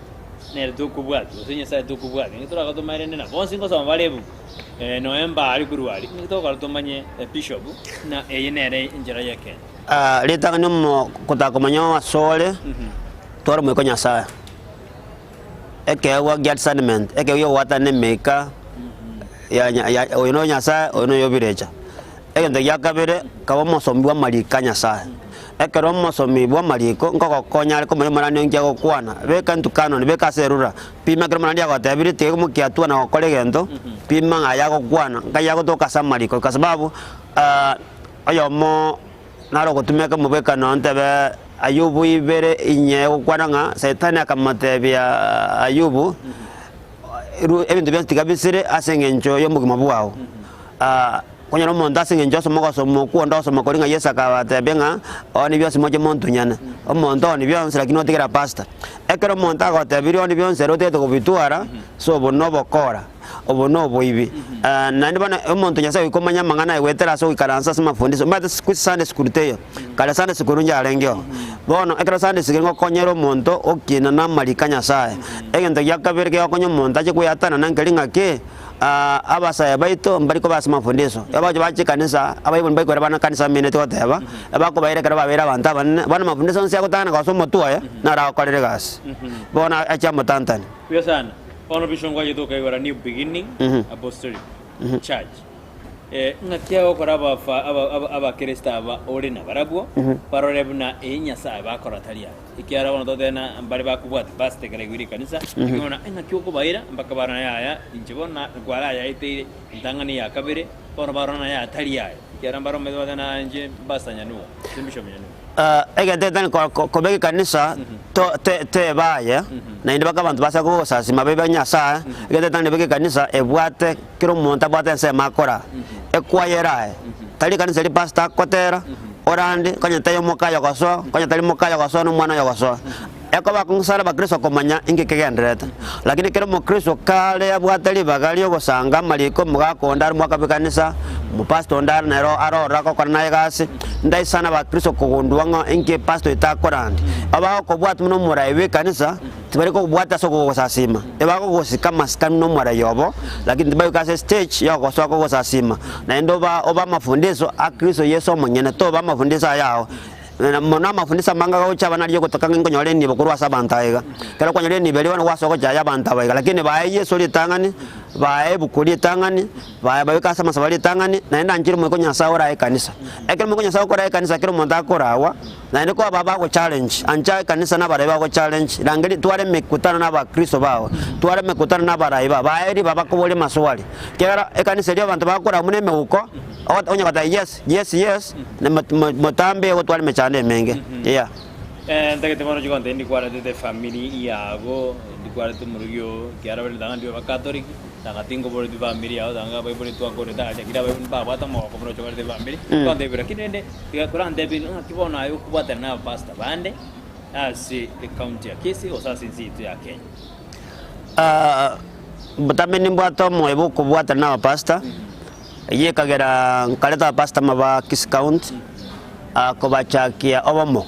nere tukubwati usinye sai tukubwati ngitora katumaire na bonsi ngosa mvalebu November ari kuruari nitoka tumanye bishop na yenere injira yake leta nimo kutakomanya sole toro mweko nyasa eke wa get sentiment eke yo wata ne meka ya ono nyasa ono yo birecha eke ndo yakabere kawo mosombi wa malika nyasa eke ro mosombi wa maliko ngoko konya ko mara nenge ko kwana beka ntukano ne beka serura pima kro mara ndia tabiri te ko kiatua na kolegendo pima ngaya ko kwana ngaya ko to kasamariko kwa sababu ayo mo naro ko tumeka mubeka no ntebe Ayubu ibere inye ko kwana nga setani akamatebya Ayubu ebintu byatikabisire asengenjo yo mugima bwao konya no monda asengenjo somo ku ndo somo koringa Yesa kabatebenga oni byose moje montu nyana omonto oni byose lakini otikera pasta ekero monta ko tebiri oni byose roteto ko bituara so bono bokora obono boibi nandi bana omonto nyasa ikomanya mangana iwetera so ikaransa sama fundiso mate Sunday school teyo kala Sunday school nja alengyo bono ekero Sunday school konyero monto okina na malikanya sae egento yakabere ke okonyo monta je kuyatana nangelinga ke abasaya baito mbariko basama fundiso abaje baje kanisa abayibon bayiko bana kanisa minete oteba abako bayire kara babera banta bana mafundiso nsi akotana ka somo tuwa na ra kolere gas bona acha motantani sana ono bishongwa yeto kai wara new beginning apostolic church ngakia okora aba krista aba orina barabwo parorebna enyasa bakora talia ikiara wono totena mbari bakubwati paste kare gwiri kanisa ngona ngakio ko bayira mbaka barana ya injibona gwara ya ite ndangani ya kabere poro barana ya talia ikiara mbaro medwa na nje basanya nuwa simbisho myanu ege tetan ko bege kanisa to te baya na indi baka bantu basa ko sasi mabebe nyasa ege tetan bege kanisa ebwate kiro monta bwate se makora ekwayera tali kanisa li pasta kotera orande kanya tayo mokayo kwaso kanya tali mokayo kwaso no mwana yo kwaso eko bakunsara bakristo komanya inge kegendreta lakini kero mo kristo kale abwatali bagali ogosanga maliko mugakonda mwaka bekanisa mu pastor ndar nero arora ko kana yagasi ndai sana bakristo kugundwanga inge pastor itakorandi abako kobwatu no muraiwe kanisa tibariko kubwata soko gosasima ebako gosikama skan no mura yobo lakini tibayo kase stage yako soko gosasima na ndoba oba mafundiso akristo yeso monyene to ba mafundisa yao mona mafundisa manga ko chabana liyo kutoka ngonyole ni bokurwa sabantaiga kala konyole ni beliwa no wasoko jaya bantaiga lakini ba yeso litangani ba ebukuri tangani ba bayika sama sabali tangani naenda njiri mweko nyasaura e kanisa ekero mweko nyasaura e kanisa kero monta korawa na ndiko baba ko challenge anja kanisa na bareba ko challenge langeli tuare mekutana na ba Kristo bao tuare mekutana na baraiba ba eri baba ko bole maswali kera e kanisa lyo bantu bakora muneme uko onya kata yes na motambe ko tuare mechane menge yeah ndage te mano jikonte ndi kwara de family yago ndi kwara te murugyo kera bele danga ndi ba catholic danga tingo bole di family yao danga bai bole tu akore da kira bai ba bata mo ko bro chokare de family konde bere kinende tiga kurande bin kibona ayo kubata na pasta bande ase the county ya Kisii osasi nzitu ya Kenya. Butamini mbwato mwebu kubwata na pasta. Ye kagera kaleta pasta maba Kisii County. Kobachakia obomo.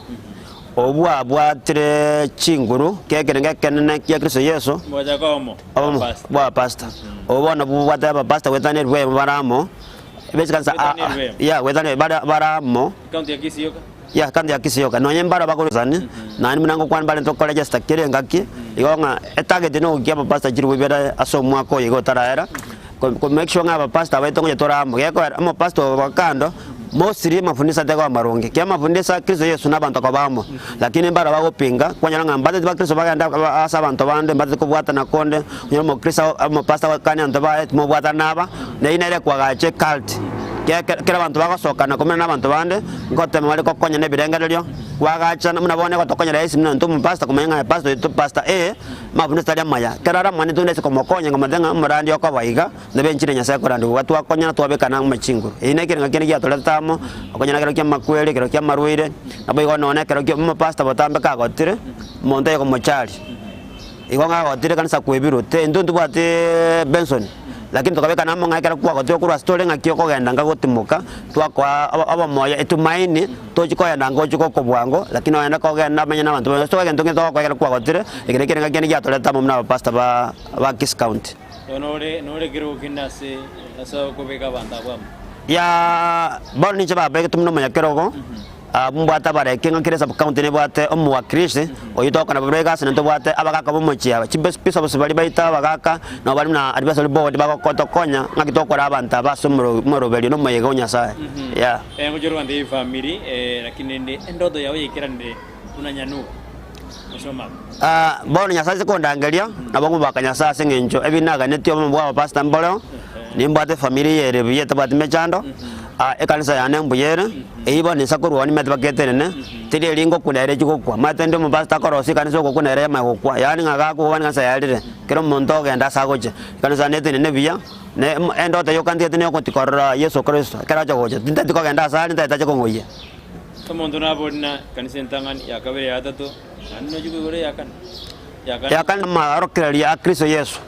Obwa bwatire chinguru kekerenge kenene ya Kristo Yesu. Mwaja komo. Obomo bwa pasta. Obona bwata ba pasta wetane rwe baramo. Bezikanza ya wetane baramo. County ya Kisii yoka. Ya kandi ya Kisii yoka nonye mbara bakorozani nani munango kwan bale tokola just kire ngaki igonga etage no gya pasta jiru wibera aso mwako yigo taraera ko make sure ngaba pasta baito ngoje toramo yako amo pasta wakando mostly mafundisa tego maronge kya mafundisa Kristo Yesu nabantu akabamo lakini mbara bagopinga kwanya ngambate ba Kristo baganda asa bantu bande mbate ko bwata nakonde nyomo Kristo amo pasta wakanya antu ba mo bwata naba na inere kwagache cult kera bantu bagasoka na komena nabantu bande ngote mali ko konya ne birengeryo wagacha munabone ko tokonya rais mna ntu pasta kumenga pasta to pasta mafundisa ya maya kera mani tunde ko mokonya ngamadenga murandi ko baiga ne benchire nyasa ko randu watu akonya twabeka na machingu ine kire ngakene ya toletamo akonya na kero kya makwele kero kya marwire abo ko none kero kya pasta botambe ka gotire monte ko mochari igonga gotire kanisa kwebirote ndundu bwate Benson lakini tukabeka namo ngakera kwa gotire kurwa story ngakyo ko genda ngagotimoka twakwa aba moya etumaini tochiko yenda ngochiko ko bwango lakini wenda ko genda menya nabantu so genda ngito ko gera kwa gotire ikireke ngakene ya toletamo mna pasta ba Kisii County nore kiro kinase asa ko beka banda bwa ya boni chaba beke tumno manya kerogo mbwata bare kinga kiresa county ne bwate omwa Kristo oyitoka na babega sene to bwate abakaka bomochia chibes pisa bosibali baita abakaka no bali na advisory board bakoto konya ngakitokora abantu abasomro morobeli no mayega onyasa ya ngojoro ande family lakini ndi endodo yawe yikirande unanyanu osoma boni nyasa sekondangelia nabongo bakanyasa sengenjo ebinaga netyo mbwa pastor mbolo nimbwate family yere biyeta bwate mechando ekanisa yane mbuyere eibo ni sakurwa ni metba keterene tiri lingo kunere chikokwa matende mu pastor korosi kanisa ko kunere magokwa yani ngaga ko wani kanisa yalire kero monto genda sagoche kanisa netene ne biya ne endo te yokanti tene ko tikora Yesu Kristo kera chagoche tinta tiko genda sali tinta chago ngoye tomondo na bodna kanisa ntangan yakabere yatato anno jugo gore yakan marokera ya Kristo Yesu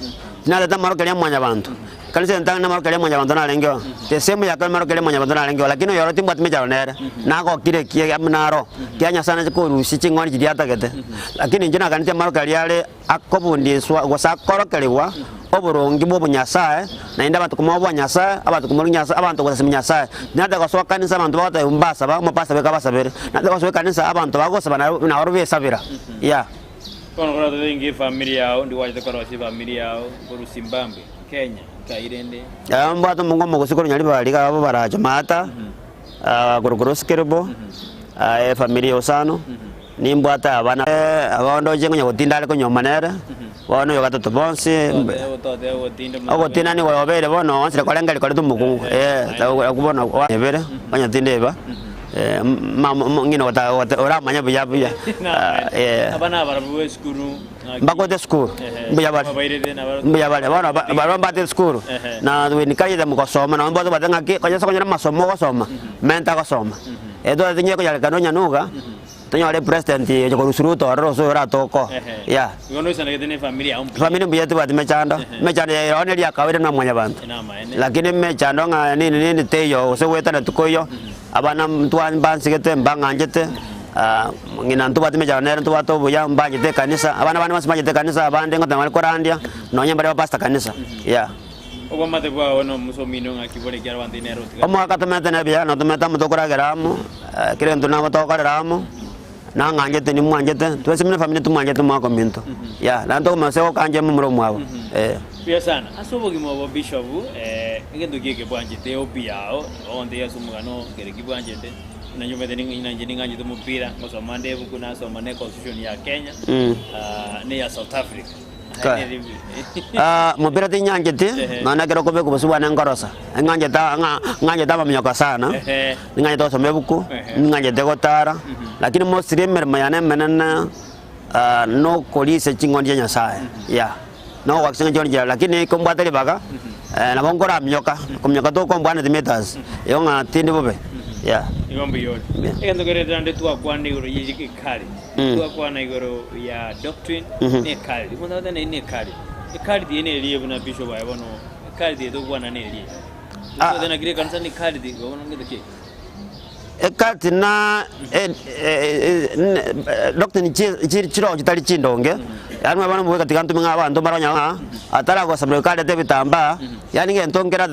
nada ta marokera mwanya bantu kanisa ntanga na marokera mwanya bantu na lengyo te semu ya kan marokera mwanya bantu na lengyo lakini yoro timba timeja nere na ko kire kie amnaro kyanya sana ko rusi chingwani jidiata gete lakini njina kanisa marokera yale akobundi gosa korokeriwa oburongi bo bunyasaye na inda bantu kumobo nyasaye abantu kumuri nyasaye abantu gosa nyasaye nada gosa kanisa abantu bata umbasa ba mo pasa beka basabere nada gosa kanisa abantu bagosa na orbe sabira ya kono kora to ingi family yao ndi waje kora si family yao ko Zimbabwe Kenya kairende mbato mungo mugo sikoro nyali bali ka abo baraja mata gorogoro skerbo family osano nimbwata abana abondo jengo nyagotinda ko nyomanera bono yogato to bonsi ogotina ni wobere bono onse kolenga ko tumukungu kubona ebere banyatindeba ngino ora manya buya abana barabuwe skuru bakote skuru buya bana bana bate skuru na we nikaje mu kosoma na mbozo batanga ki kanya sokanya masomo kosoma menta kosoma edo tinye ko yale kanonya nuga tinyo le president yo ko rusuruto roso ora toko ya ngono sana ketene familia family buya tu mechando ya one ya kawere na mwanya bantu lakini mechando nga nini teyo so weta na tukoyo abana mtuan bansigete mbanganjete ngina ntubati mejanera ntubato buya mbangite kanisa abana bana basmajite kanisa abande ngota mali korandia nonye mbare pasta kanisa ya obo mate bwa wono musomino ngakibole kyara bandinero omo akatamete na biya no tumeta mutokora geramo kire ntuna mutokora geramo na nganjete ni mwanjete twese mine family tumwanjete mwako minto ya na ndo maseo kanje mumro mwabo pia sana asobo gimo bishop ngendo gike bwanjete obiao onde yasumugano kere kibwanjete na nyumba teni nganje tumupira ngosomande bukuna soma ne constitution ya Kenya ne ya South Africa mupira ti nyanjete mana kero kobe kubusubwa na ngorosa nganje mamyoka sana nganje to some buku nganje te gotara lakini mo streamer mayane menena no kolise chingondi nyasaye ya no waksenga jonja lakini kombwatele baga na bongora myoka kumyoka to kombwana de meters yonga tindi bobe yeah igombo yone egento gereta nde twakwana igoro yiki kali twakwana igoro ya doctrine ne kali mona dane ne kali kali diene liye buna bishop ayono kali die to kwana ne liye dana gire kansa ne kali di gono ngede ke ekati na doctrine chiro chitali chindonge yani mabana mwe katika ntu minga abantu maranya atara kwa sababu kale te bitamba yani ngentongera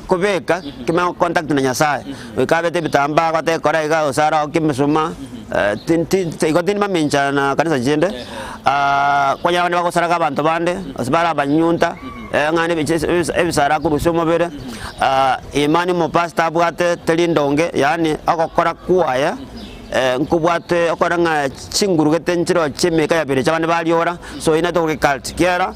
kubeka kima contact na nyasaye wikabe te bitamba kwa te kora iga usara okimesuma tin mamenja na kanisa jende kwa nyabane bakosara ka abantu bande asibara banyunta ngane ebisara kurusumo bere imani mo pastor abwate telindonge yani akokora kuaya nkubwate okora nga chinguru getenchiro chemeka ya bere chabane baliora so ina to cult kiera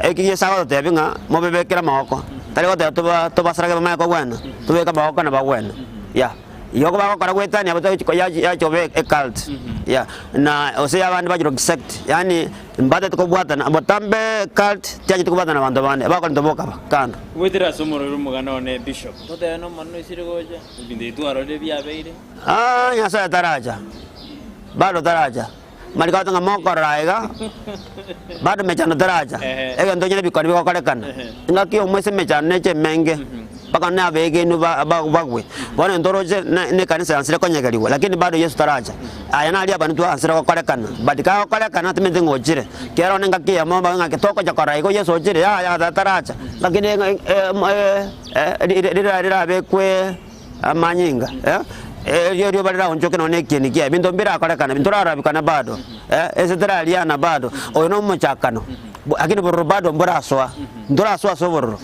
ekiye sawa to yabinga mobebekera mahoko tali gote to basara ke mama ko bwana to beka mahoko na bwana ya yoko bako kora kwetani abato ya chobe cult ya na ose abandi bajiro sect yani mbate to bwata na botambe cult tyaje to bwata na bantu bande bako ntoboka kando wetira somoro rumugana one bishop to te no manno isire goja binde tuaro de biabeire nyasa taraja bado taraja malikata nga moko raiga bado mechano taraja ega ndonyene bikoni biko kolekana ngaki omwese mechano neche menge baka na bege nu bagwe bwana ndoroje ne kanisa ansire konyegaliwa lakini bado Yesu taraja ayana ali abantu ansire kolekana badika kolekana timende ngojire kero nenga kia momba nga kitoko cha koraigo Yesu ojire ya taraja lakini rira bekwe amanyinga Rio balira onjoke no nekeni kia bindo mbira akolekana bintura arabikana bado esetera aliana bado ono mochakano akini borro bado mbora soa ndora soa soboro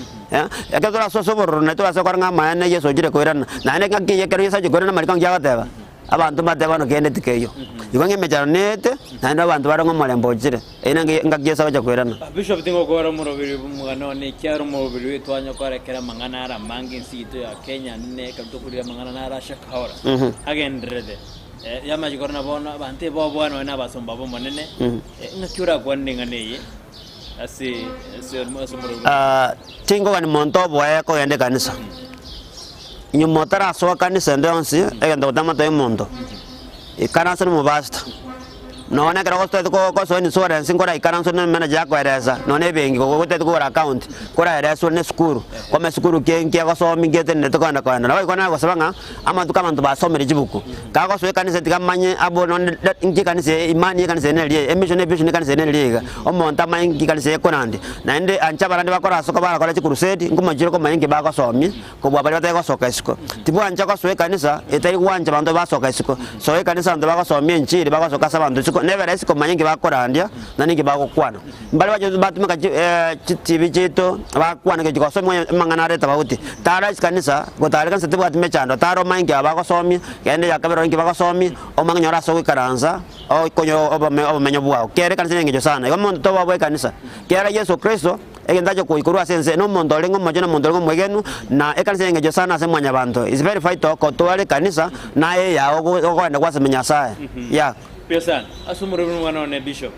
akadora soa soboro na tora soa nga mayane Yesu jire koirana na ne ngaki yekero Yesu jire koirana marikang jagateba abantu bateba no kende tikeyo ibange mejaro nete na ndo abantu barongo molembo jire ina ngaki Yesu baje koirana bishop tingo gora murobiri mugano ne kyaro murobiri wetwanyo kwarekera mangana ara mangi sito ya Kenya ne kantokurira mangana na ara shakahora agendrede yamaji korna bona bante bo bwana na basomba bo monene ngakyura kwanninga neye asi murobiri tingo wani monto boye ko yende kanisa nyumotara soa kanisa ndonsi egenda utamata emondo ikanasa no basta none kera ko so ni sora sinkora ikanasa no manager ko eresa none bengi ko gote ko account kora eresa ne skuru ko me skuru kenki ko so mingete ne to kana kana na ko na ko sabanga ama to kama to ba so mere jibuku ka ko so kanisa tikamanye abo non inki kanisa imani kanisa ne liye emission emission kanisa ne liye o monta mangi kanisa ko nandi na ende ancha barande bakora so ko bara ko crusade nguma jiro ko mangi ba ko so mi ko bwa bali ko so kasko tibu ancha ko so kanisa etari wanja bando ba so kasko so kanisa ndo ba ko so mi nchiri ba ko so kasa bando never esi ko manyingi bakorandia na ningi bakokwana mbali baje batumika TV cheto bakwana ke jiko somo mangana reta bauti tara kanisa go tara kanisa tibu atimechando taro mangi abakosomi yende yakabero ngi bakosomi o manganyora so karanza o konyo omenyo bwao kere kanisa ngi josana yo mondo to babo kanisa kera Yesu Kristo egendaje ko ikuru asense no mondo lengo majana mondo lengo mwegenu na ekanisa ngi josana se mwanya bantu is very fight to to ale kanisa na ya okwenda kwasemenya sae ya Pesan, asumure mwana ne bishop.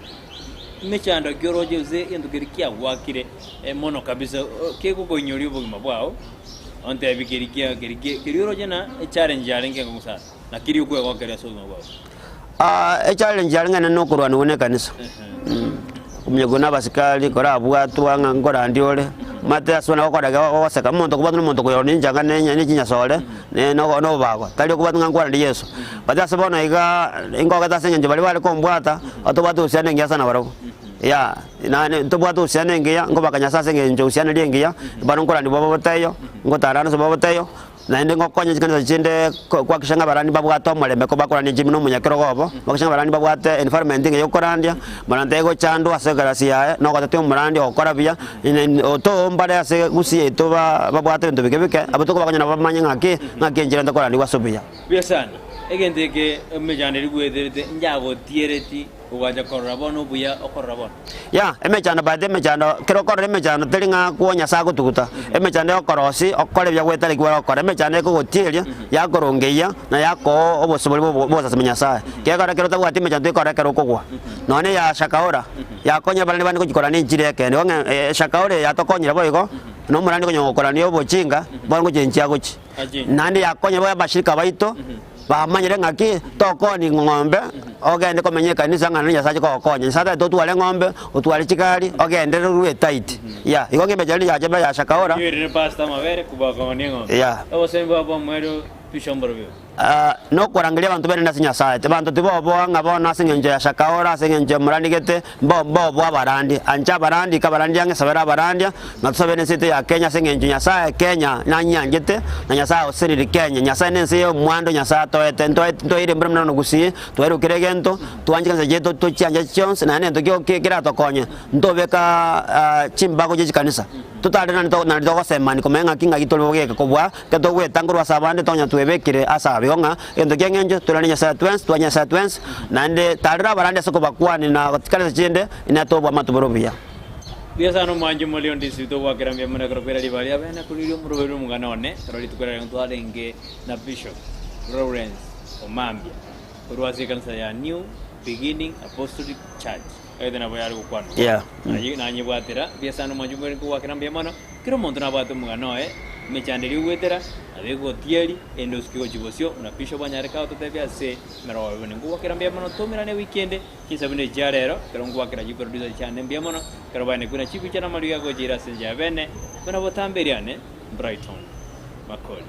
Mechando gyoroje ze endukirikia wakire mono kabisa keko gonyori obugima bwao. Onte abikirikia kirioroje na challenge yarenga ngusa. Na kiri ukwe kwa kere so bwao. Challenge yarenga no kurwana one kanisa. Kumyegona basikali kora abwatu anga ngora ndiole. Mate asona ko daga ko seka monto ko batno monto ko yoni njanga nenya ni kinya sole ne no bago tali ko batno ngwa ndi Yesu bata sabona iga ingo kata senye bali bali ko mbwata ato batu usiane ngia sana baroko ya na to batu usiane ngia ngo bakanya sasa ngia njo usiane ngia bano ngora ndi babo batayo ngo tarana so babo batayo na ende ngokonya zikana zinde kwa kishanga barani babu ato molembe ko bakora ni jimino munyakero gobo bakishanga barani babu ate environment nge yokorandia barante go chandu asegara siya no ko tatu murandi okora bia oto mbare ase gusi to babu ate ndo bikebike abuto ko bakanya bamanya ngake njira ndakora ndi wasobia bia sana egende ke mejane rigwederete njago tiereti ugaja korrabono buya okorrabon ya emechana bade mechana kero korre emechana telinga kuonya sago tukuta emechana okorosi okore bya gwetale kwara okore emechana ko gotilia ya korongeya na yako obosoboli boza semenya sa kegara kero tabu ati mechana ikora kero kogwa none ya shakaora ya konya balani bani kujikora ni njire yake none shakaore ya tokonyira boyiko no murandi konyo okora ni obochinga bango jenchi agochi nandi yakonye bwa bashirika baito bamanyire ngaki tokoni ng'ombe ogende komenye kanisa ng'ana nyasaye ko okonye nyasaye to twale ng'ombe utwale chikali ogende ruwe tight ya igonge bejali ya jeba ya shakaora yiri pasta mabere kubaka ng'ombe ya osemba bwa mwero pishomboro byo no kurangilia bantu bene nasi nyasaye te bantu tibobo ngabona singenje ya shakaora singenje murandigete bobo abarandi anja barandi kabarandi yange sabera barandi na tusabene site ya Kenya singenje nyasaye Kenya na nyangete na nyasaye osiriri Kenya nyasaye nense yo mwando nyasaye toete ntoire mbere no gusi toero kiregento tuanjika jeto to chanja chons na nento kyo kira tokonye ntobeka chimbago je kanisa tutale na ndo sema ni komenga kinga gitolobogeka kobwa keto gwetangurwa sabande tonya tuebekire asabe onga endo gengenje tulani nyasaye twens twanya nyasaye twens nande talira barande soko bakwani na kanisa chende inatobwa matuborobia biasa no manju moli on disito wa kerambia mena kropera di bali abena kuliro murobero mungana one roli tukara yang tuale nge na Bishop Lawrence Omambia kurwasi kanisa ya New Beginning Apostolic Church ayo na bayar ko kwano na nyi bwatira biasa no manju moli ko wa kerambia mano kiro monto na bwatu mungana mechandeli wetera abego tieri endoskio jibosio na Bishop anyareka ototebya se mero wene ngo kerambia mano tomira ne weekend kisabune jarero kero ngo akira jiproducer chane mbia mano kero bane kuna chiku chana maluya go jira senja bene kuna botamberiane Brighton Makoli